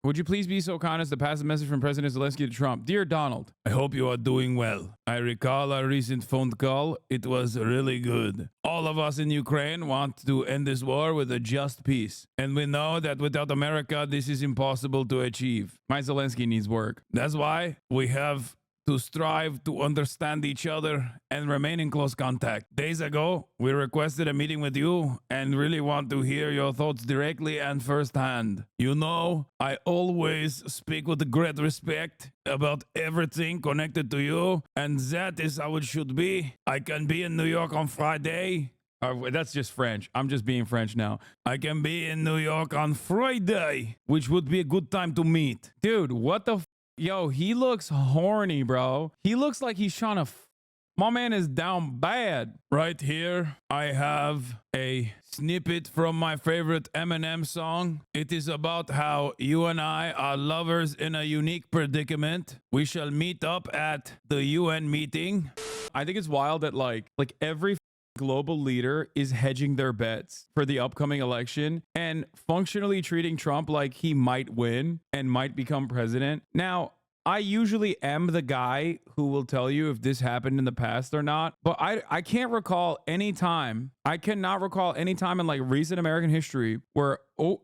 Would you please be so kind as to pass a message from President Zelensky to Trump? Dear Donald, I hope you are doing well. I recall our recent phone call. It was really good. All of us in Ukraine want to end this war with a just peace. And we know that without America, this is impossible to achieve. My Zelensky needs work. That's why we have to strive to understand each other and remain in close contact. Days ago, we requested a meeting with you and really want to hear your thoughts directly and firsthand. You know, I always speak with great respect about everything connected to you, and that is how it should be. I can be in New York on Friday. That's just French. I'm just being French now. I can be in New York on Friday, which would be a good time to meet. Dude, what the Yo, he looks horny, bro. He looks like he's trying to my man is down bad. Right here, I have a snippet from my favorite Eminem song. It is about how you and I are lovers in a unique predicament. We shall meet up at the UN meeting. I think it's wild that like every global leader is hedging their bets for the upcoming election and functionally treating Trump like he might win and might become president. Now, I usually am the guy who will tell you if this happened in the past or not, but I can't recall any time. I cannot recall any time in like recent American history where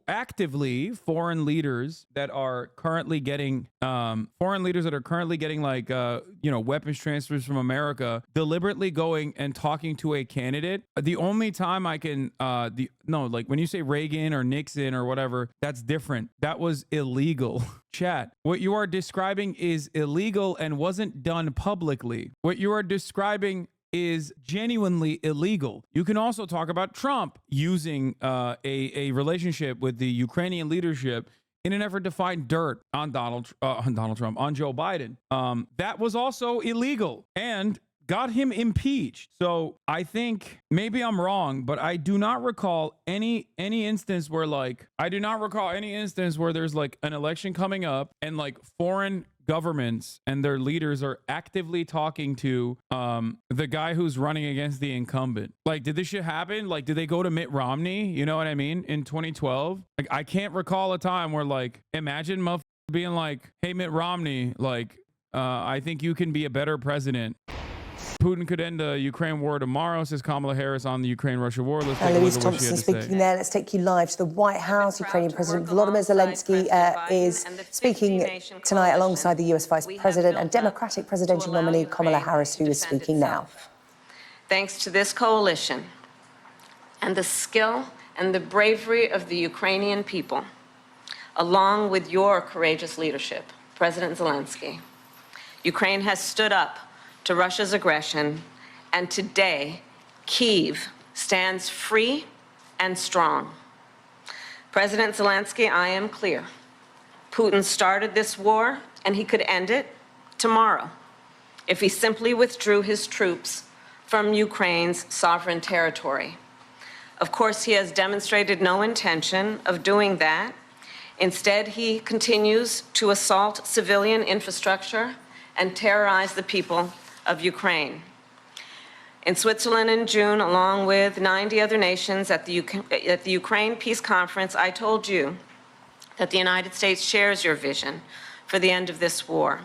actively foreign leaders that are currently getting like weapons transfers from America deliberately going and talking to a candidate. The only time I can like when you say Reagan or Nixon or whatever, that's different. That was illegal. Chat, what you are describing is illegal and wasn't done publicly. What you are describing is genuinely illegal. You can also talk about Trump using a relationship with the Ukrainian leadership in an effort to find dirt on Joe Biden. That was also illegal and got him impeached. So I think maybe I'm wrong, but I do not recall any instance where there's like an election coming up and like foreign governments and their leaders are actively talking to the guy who's running against the incumbent. Like, did this shit happen? Like, did they go to Mitt Romney? You know what I mean? In 2012? Like, I can't recall a time where like, imagine motherfucker being like, hey, Mitt Romney, like, I think you can be a better president. Putin could end the Ukraine war tomorrow, says Kamala Harris on the Ukraine-Russia war. Let's take a look at what she had to say. Speaking there. Let's take you live to the White House. Ukrainian President Volodymyr Zelensky is speaking tonight alongside the US Vice President and Democratic presidential nominee Kamala Harris, who is speaking now. Thanks to this coalition and the skill and the bravery of the Ukrainian people, along with your courageous leadership, President Zelensky, Ukraine has stood up to Russia's aggression, and today, Kyiv stands free and strong. President Zelensky, I am clear. Putin started this war, and he could end it tomorrow if he simply withdrew his troops from Ukraine's sovereign territory. Of course, he has demonstrated no intention of doing that. Instead, he continues to assault civilian infrastructure and terrorize the people of Ukraine. In Switzerland in June, along with 90 other nations at the Ukraine Peace Conference, I told you that the United States shares your vision for the end of this war,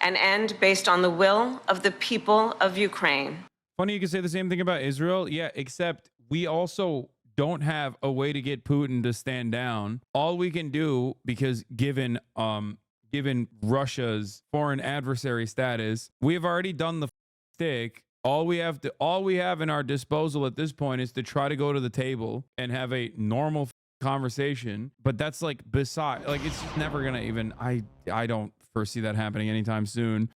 an end based on the will of the people of Ukraine. Funny you can say the same thing about Israel. Yeah, except we also don't have a way to get Putin to stand down. All we can do, because given Russia's foreign adversary status, we have already done the stick. All we have in our disposal at this point is to try to go to the table and have a normal conversation. But that's like it's just never gonna even. I don't foresee that happening anytime soon.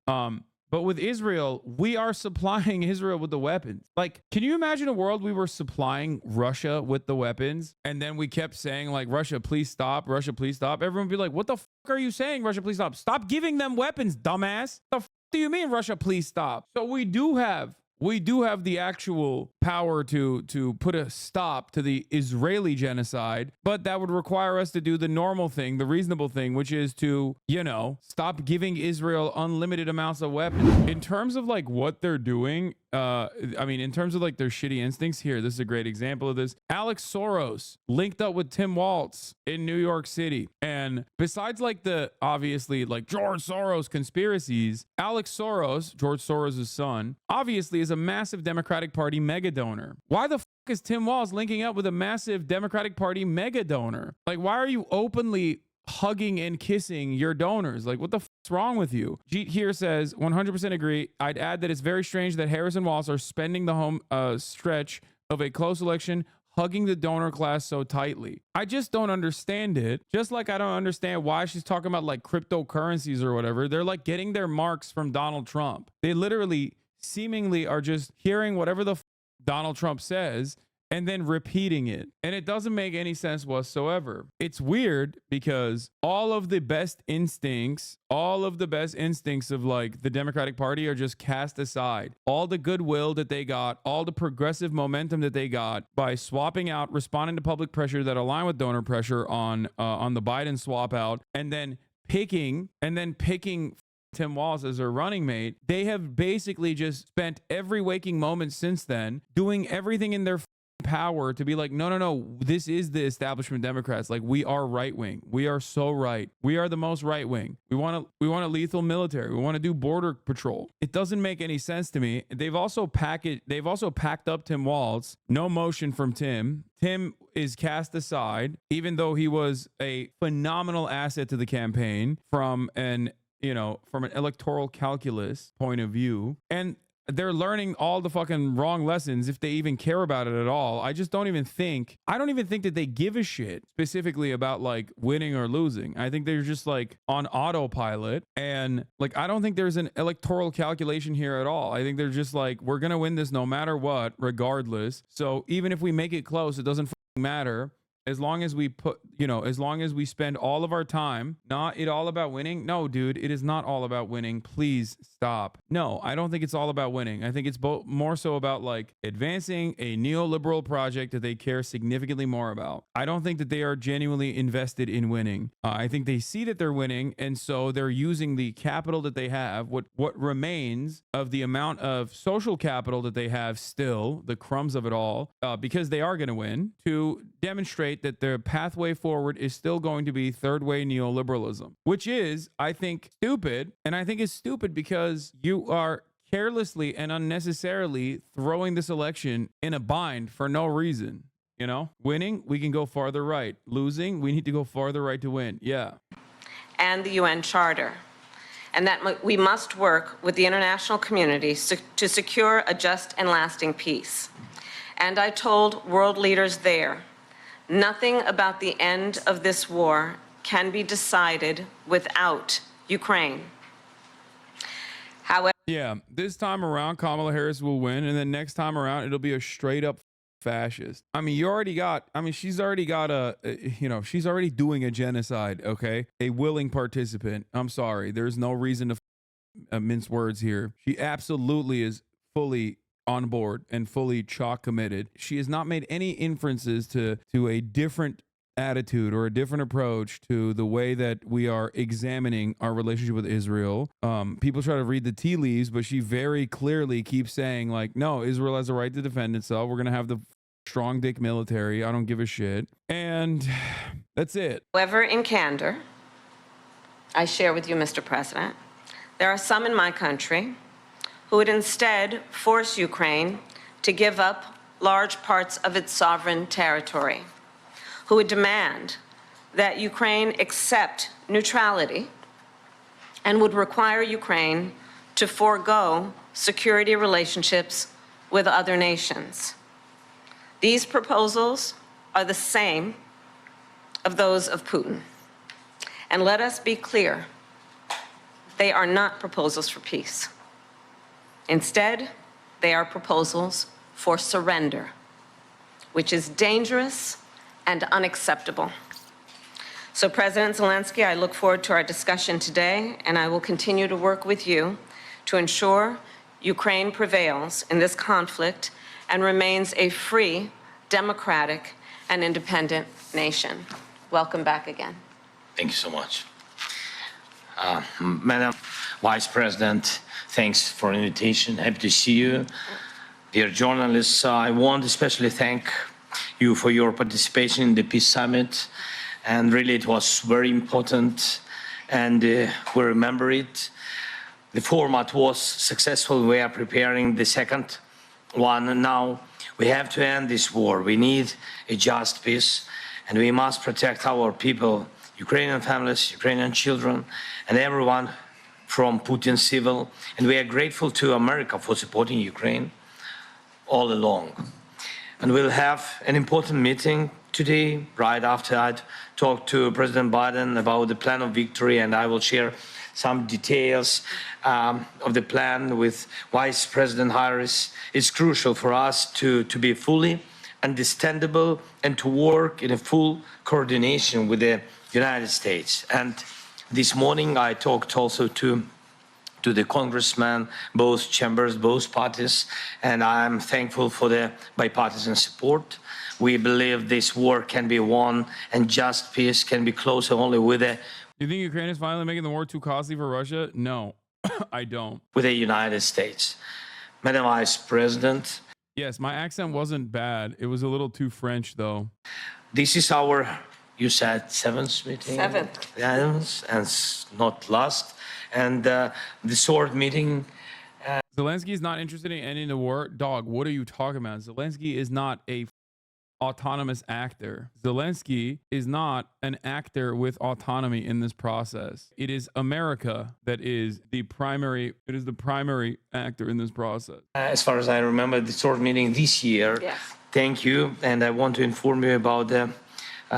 But with Israel, we are supplying Israel with the weapons. Like, can you imagine a world we were supplying Russia with the weapons and then we kept saying like, Russia, please stop. Russia, please stop. Everyone would be like, what the fuck are you saying? Russia, please stop. Stop giving them weapons, dumbass. The fuck do you mean, Russia, please stop? So we do have we do have the actual power to put a stop to the Israeli genocide, but that would require us to do the normal thing, the reasonable thing, which is to, you know, stop giving Israel unlimited amounts of weapons. In terms of like what they're doing, I mean, in terms of like their shitty instincts here, this is a great example of this. Alex Soros linked up with Tim Walz in New York City. And besides like the obviously like George Soros conspiracies, Alex Soros, George Soros' son, obviously is a massive Democratic Party mega donor. Why the fuck is Tim Walz linking up with a massive Democratic Party mega donor? Like, why are you openly hugging and kissing your donors? Like, what the fuck's wrong with you? Jeet here says, 100% agree. I'd add that it's very strange that Harris and Walz are spending the home stretch of a close election hugging the donor class so tightly. I just don't understand it. Just like I don't understand why she's talking about like cryptocurrencies or whatever. They're like getting their marks from Donald Trump. They literally seemingly are just hearing whatever the Donald Trump says and then repeating it. And it doesn't make any sense whatsoever. It's weird because all of the best instincts of like the Democratic Party are just cast aside. All the goodwill that they got, all the progressive momentum that they got by swapping out, responding to public pressure that align with donor pressure on the Biden swap out, and then picking Tim Walz as their running mate. They have basically just spent every waking moment since then doing everything in their power to be like, no, this is the establishment Democrats. Like, we are right wing. We are so right. We are the most right wing. We want a lethal military. We want to do border patrol. It doesn't make any sense to me. They've also packed up Tim Walz. No motion from Tim. Tim is cast aside, even though he was a phenomenal asset to the campaign from an electoral calculus point of view. And they're learning all the fucking wrong lessons if they even care about it at all. I don't even think that they give a shit specifically about like winning or losing. I think they're just like on autopilot, and like I don't think there's an electoral calculation here at all. I think they're just like, we're gonna win this no matter what, regardless. So even if we make it close, it doesn't fucking matter. As long as we spend all of our time, not it all about winning. No, dude, it is not all about winning. Please stop. No, I don't think it's all about winning. I think it's more so about like advancing a neoliberal project that they care significantly more about. I don't think that they are genuinely invested in winning. I think they see that they're winning, and so they're using the capital that they have, what remains of the amount of social capital that they have still, the crumbs of it all, because they are going to win, to demonstrate that their pathway forward is still going to be third way neoliberalism, which is, I think, stupid. And I think it's stupid because you are carelessly and unnecessarily throwing this election in a bind for no reason. You know, winning, we can go farther right. Losing, we need to go farther right to win. Yeah. And the UN Charter. And that we must work with the international community to secure a just and lasting peace. And I told world leaders there, nothing about the end of this war can be decided without Ukraine. However, yeah, this time around, Kamala Harris will win, and then next time around, it'll be a straight up fascist. I mean, she's already doing a genocide, okay? A willing participant. I'm sorry. There's no reason to mince words here. She absolutely is fully on board and fully chalk committed. She has not made any inferences to a different attitude or a different approach to the way that we are examining our relationship with Israel. People try to read the tea leaves, but she very clearly keeps saying like, no, Israel has a right to defend itself. We're going to have the strong dick military. I don't give a shit. And that's it. However, in candor, I share with you, Mr. President, there are some in my country who would instead force Ukraine to give up large parts of its sovereign territory, who would demand that Ukraine accept neutrality and would require Ukraine to forego security relationships with other nations. These proposals are the same of those of Putin. And let us be clear, they are not proposals for peace. Instead, they are proposals for surrender, which is dangerous and unacceptable. So, President Zelensky, I look forward to our discussion today, and I will continue to work with you to ensure Ukraine prevails in this conflict and remains a free, democratic, and independent nation. Welcome back again. Thank you so much. Madam Vice President, thanks for the invitation. Happy to see you. Dear journalists, I want to especially thank you for your participation in the Peace Summit. And really, it was very important, and we remember it. The format was successful. We are preparing the second one. And now we have to end this war. We need a just peace, and we must protect our people, Ukrainian families, Ukrainian children, and everyone from Putin's civil. And we are grateful to America for supporting Ukraine all along. And we'll have an important meeting today, right after I'd talked to President Biden about the plan of victory, and I will share some details of the plan with Vice President Harris. It's crucial for us to be fully understandable and to work in a full coordination with the United States. And this morning I talked also to the congressmen, both chambers, both parties, and I'm thankful for the bipartisan support. We believe this war can be won and just peace can be closer only with Do you think Ukraine is finally making the war too costly for Russia? No, I don't. with the United States. Madam Vice President, Yes, my accent wasn't bad. It was a little too French, though. this is our, you said, seventh meeting? Seventh. Yes, and not last. And the sword meeting. Zelensky is not interested in ending the war. Dog, what are you talking about? Zelensky is not a autonomous actor. Zelensky is not an actor with autonomy in this process. It is America that is the primary actor in this process. As far as I remember, the sword meeting this year. Yes. Thank you. And I want to inform you about the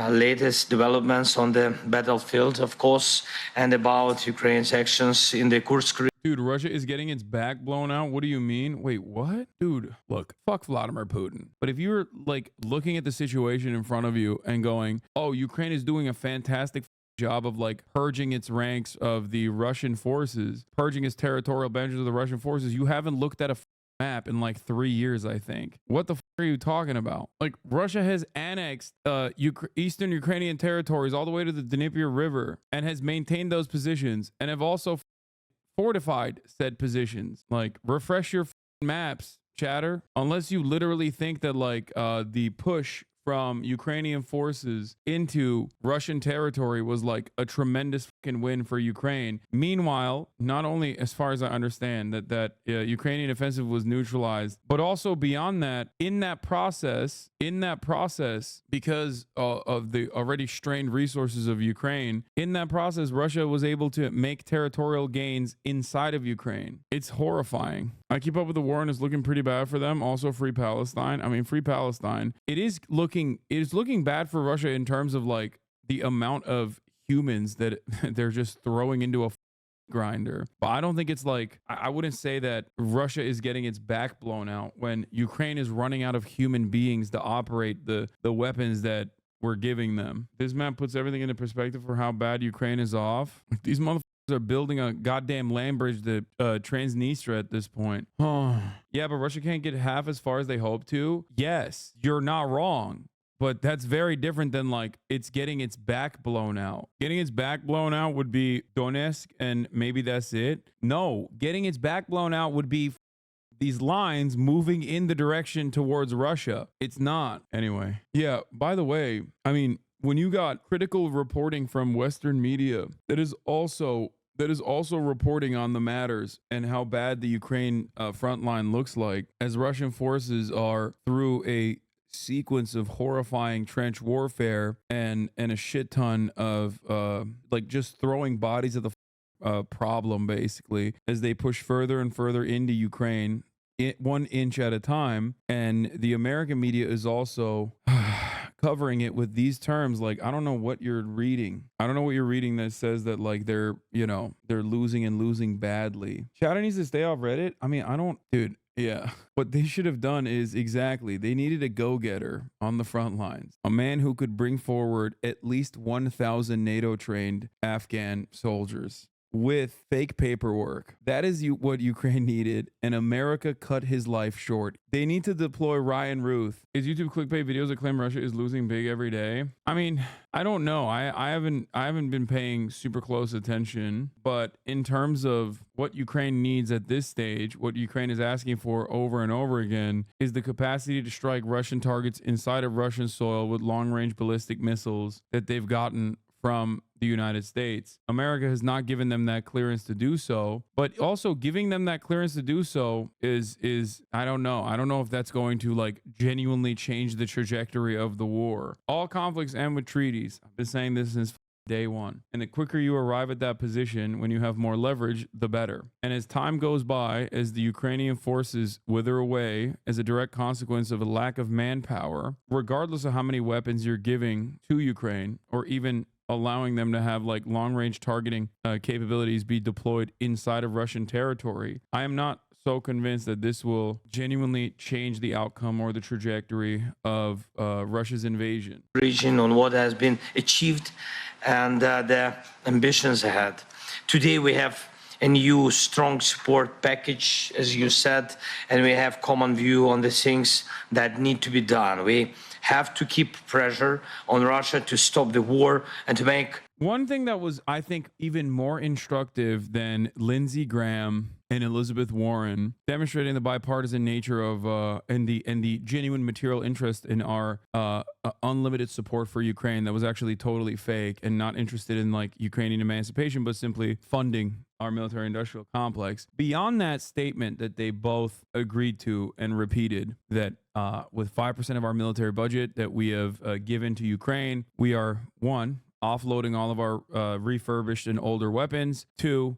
latest developments on the battlefield, of course, and about Ukraine's actions in the Kursk region. Dude, Russia is getting its back blown out. What do you mean? Wait, what? Dude, look, fuck Vladimir Putin. But if you're like looking at the situation in front of you and going, oh, Ukraine is doing a fantastic job of like purging its ranks of the Russian forces, purging its territorial boundaries of the Russian forces, you haven't looked at a map in like 3 years, I think. What the are you talking about? Like, Russia has annexed eastern Ukrainian territories all the way to the Dnieper River and has maintained those positions and have also fortified said positions. Like, refresh your maps, chatter. Unless you literally think that like the push from Ukrainian forces into Russian territory was like a tremendous fucking win for Ukraine. Meanwhile, not only as far as I understand that Ukrainian offensive was neutralized, but also beyond that, in that process, because of the already strained resources of Ukraine, in that process, Russia was able to make territorial gains inside of Ukraine. It's horrifying. I keep up with the war and it's looking pretty bad for them. Also, free Palestine. I mean, free Palestine. It is looking bad for Russia in terms of like the amount of humans that they're just throwing into a grinder. But I don't think it's like, I wouldn't say that Russia is getting its back blown out when Ukraine is running out of human beings to operate the weapons that we're giving them. This map puts everything into perspective for how bad Ukraine is off. These motherfuckers are building a goddamn land bridge to Transnistria at this point. Yeah, but Russia can't get half as far as they hope to. Yes, you're not wrong. But that's very different than like it's getting its back blown out. Getting its back blown out would be Donetsk and maybe that's it. No, getting its back blown out would be these lines moving in the direction towards Russia. It's not. Anyway, yeah, by the way, I mean, when you got critical reporting from Western media that is also reporting on the matters and how bad the Ukraine front line looks like as Russian forces are through a sequence of horrifying trench warfare and a shit ton of like just throwing bodies of the problem basically as they push further and further into Ukraine 1 inch at a time. And the American media is also covering it with these terms. Like, I don't know what you're reading. I don't know what you're reading that says that like they're losing and losing badly. Chatter needs to stay off Reddit. I mean, dude. Yeah, what they should have done is exactly, they needed a go-getter on the front lines, a man who could bring forward at least 1,000 NATO-trained Afghan soldiers. with fake paperwork. That is what Ukraine needed, and America cut his life short. They need to deploy Ryan Ruth. Is YouTube clickbait videos that claim Russia is losing big every day? I mean, I don't know. I haven't been paying super close attention, but in terms of what Ukraine needs at this stage, what Ukraine is asking for over and over again is the capacity to strike Russian targets inside of Russian soil with long-range ballistic missiles that they've gotten from the United States. America has not given them that clearance to do so, but also giving them that clearance to do so is I don't know. I don't know if that's going to like genuinely change the trajectory of the war. All conflicts end with treaties. I've been saying this since day one. And the quicker you arrive at that position, when you have more leverage, the better. And as time goes by, as the Ukrainian forces wither away as a direct consequence of a lack of manpower, regardless of how many weapons you're giving to Ukraine, or even allowing them to have like long-range targeting capabilities be deployed inside of Russian territory, I am not so convinced that this will genuinely change the outcome or the trajectory of Russia's invasion. Region on what has been achieved and the ambitions ahead. Today we have a new strong support package, as you said, and we have common view on the things that need to be done. We have to keep pressure on Russia to stop the war and to make... One thing that was, I think, even more instructive than Lindsey Graham and Elizabeth Warren demonstrating the bipartisan nature of and the genuine material interest in our unlimited support for Ukraine that was actually totally fake and not interested in like Ukrainian emancipation, but simply funding our military industrial complex. Beyond that statement that they both agreed to and repeated, that with 5% of our military budget that we have given to Ukraine, we are, one, offloading all of our refurbished and older weapons. Two,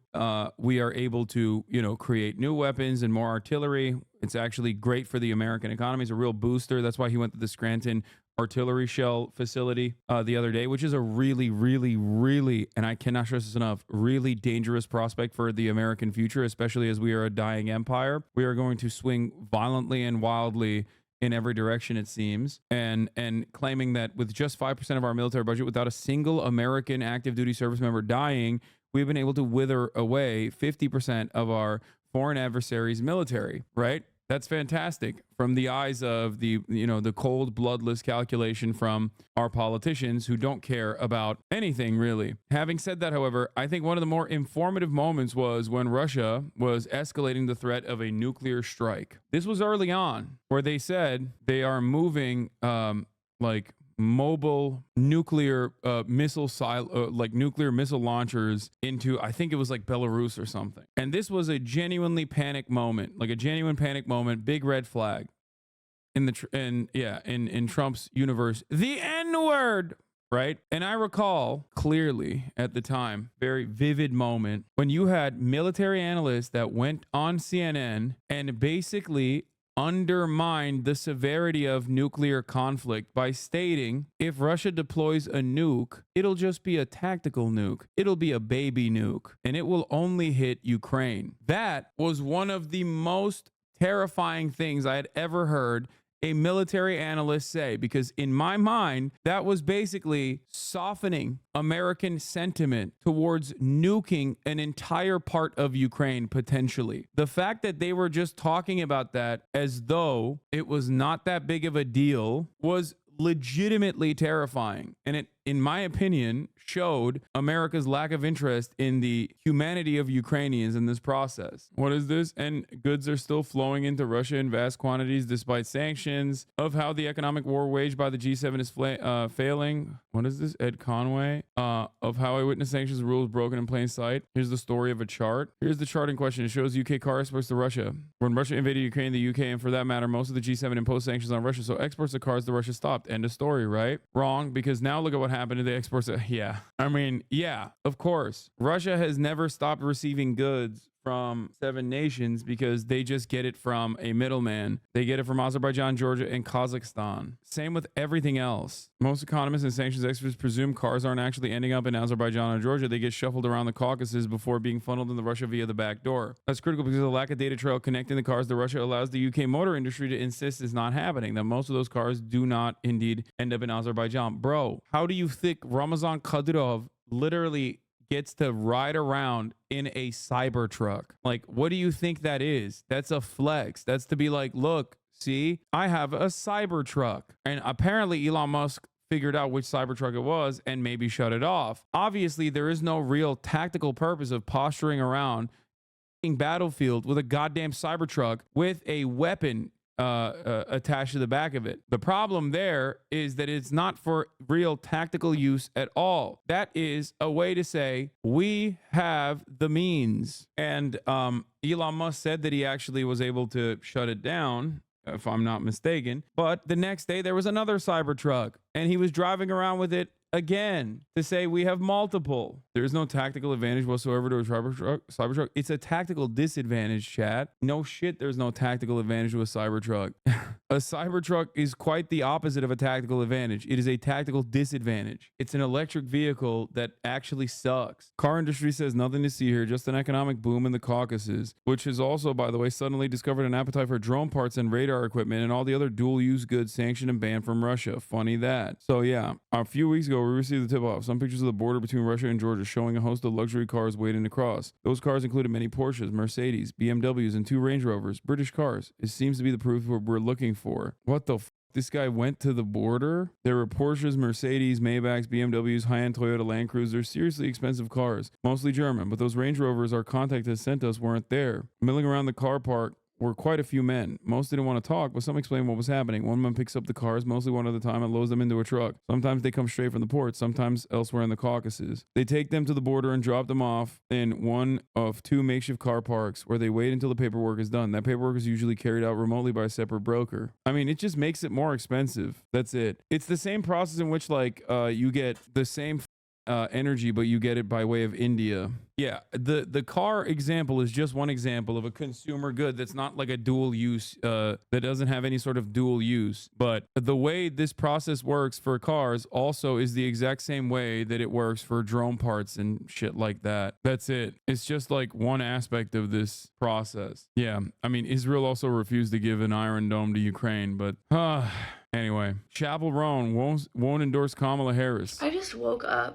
we are able to, create new weapons and more artillery. It's actually great for the American economy. It's a real booster. That's why he went to the Scranton artillery shell facility the other day, which is a really, really, really, and I cannot stress this enough, really dangerous prospect for the American future, especially as we are a dying empire. We are going to swing violently and wildly in every direction, it seems, and claiming that with just 5% of our military budget, without a single American active duty service member dying, we've been able to wither away 50% of our foreign adversaries' military, right? That's fantastic from the eyes of the cold, bloodless calculation from our politicians who don't care about anything really. Having said that, however, I think one of the more informative moments was when Russia was escalating the threat of a nuclear strike. This was early on, where they said they are moving mobile nuclear missile launchers into, I think it was like Belarus or something. And this was a genuinely panic moment, like a genuine panic moment, big red flag in Trump's universe, the N-word, right? And I recall clearly at the time, very vivid moment when you had military analysts that went on CNN and basically undermined the severity of nuclear conflict by stating if Russia deploys a nuke, it'll just be a tactical nuke. It'll be a baby nuke, and it will only hit Ukraine. That was one of the most terrifying things I had ever heard a military analyst say, because in my mind, that was basically softening American sentiment towards nuking an entire part of Ukraine potentially. The fact that they were just talking about that as though it was not that big of a deal was legitimately terrifying. And it, in my opinion, showed America's lack of interest in the humanity of Ukrainians in this process. What is this? And goods are still flowing into Russia in vast quantities despite sanctions, of how the economic war waged by the G7 is failing. What is this? Ed Conway. Of how eyewitness sanctions rules broken in plain sight. Here's the story of a chart. Here's the chart in question. It shows UK car exports to Russia. When Russia invaded Ukraine, the UK, and for that matter, most of the G7 imposed sanctions on Russia. So exports of cars to Russia stopped. End of story, right? Wrong, because now look at what happened to the exports. Yeah. I mean, yeah, of course. Russia has never stopped receiving goods from 7 nations because they just get it from a middleman. They get it from Azerbaijan, Georgia, and Kazakhstan. Same with everything else. Most economists and sanctions experts presume cars aren't actually ending up in Azerbaijan or Georgia. They get shuffled around the Caucasus before being funneled into Russia via the back door. That's critical because the lack of data trail connecting the cars to Russia allows the UK motor industry to insist is not happening, that most of those cars do not indeed end up in Azerbaijan. Bro, how do you think Ramazan Kadyrov literally gets to ride around in a Cybertruck. Like, what do you think that is? That's a flex. That's to be like, look, see, I have a Cybertruck. And apparently Elon Musk figured out which Cybertruck it was and maybe shut it off. Obviously, there is no real tactical purpose of posturing around in battlefield with a goddamn Cybertruck with a weapon attached to the back of it. The problem there is that it's not for real tactical use at all. That is a way to say we have the means. And Elon Musk said that he actually was able to shut it down, if I'm not mistaken. But the next day there was another Cybertruck and he was driving around with it again to say we have multiple. There is no tactical advantage whatsoever to a Cybertruck. It's a tactical disadvantage, chat. No shit, there's no tactical advantage to a Cybertruck. A Cybertruck is quite the opposite of a tactical advantage. It is a tactical disadvantage. It's an electric vehicle that actually sucks. Car industry says nothing to see here, just an economic boom in the Caucasus, which has also, by the way, suddenly discovered an appetite for drone parts and radar equipment and all the other dual-use goods sanctioned and banned from Russia. Funny that. So yeah, a few weeks ago, we received the tip-off. Some pictures of the border between Russia and Georgia showing a host of luxury cars waiting to cross. Those cars included many Porsches, Mercedes, BMWs, and 2 Range Rovers. British cars. It seems to be the proof we're looking for. What the f***? This guy went to the border? There were Porsches, Mercedes, Maybachs, BMWs, high-end Toyota Land Cruisers, seriously expensive cars, mostly German, but those Range Rovers our contact has sent us weren't there. Milling around the car park were quite a few men. Most didn't want to talk, but some explained what was happening. One man picks up the cars, mostly one at a time, and loads them into a truck. Sometimes they come straight from the port, sometimes elsewhere in the Caucasus. They take them to the border and drop them off in one of 2 makeshift car parks where they wait until the paperwork is done. That paperwork is usually carried out remotely by a separate broker. I mean, it just makes it more expensive. That's it. It's the same process in which, like, you get the same energy, but you get it by way of India. Yeah, the car example is just one example of a consumer good that's not like a dual use, that doesn't have any sort of dual use. But the way this process works for cars also is the exact same way that it works for drone parts and shit like that. That's it. It's just like one aspect of this process. Yeah, I mean, Israel also refused to give an Iron Dome to Ukraine, but anyway, Chapel Roan won't endorse Kamala Harris. I just woke up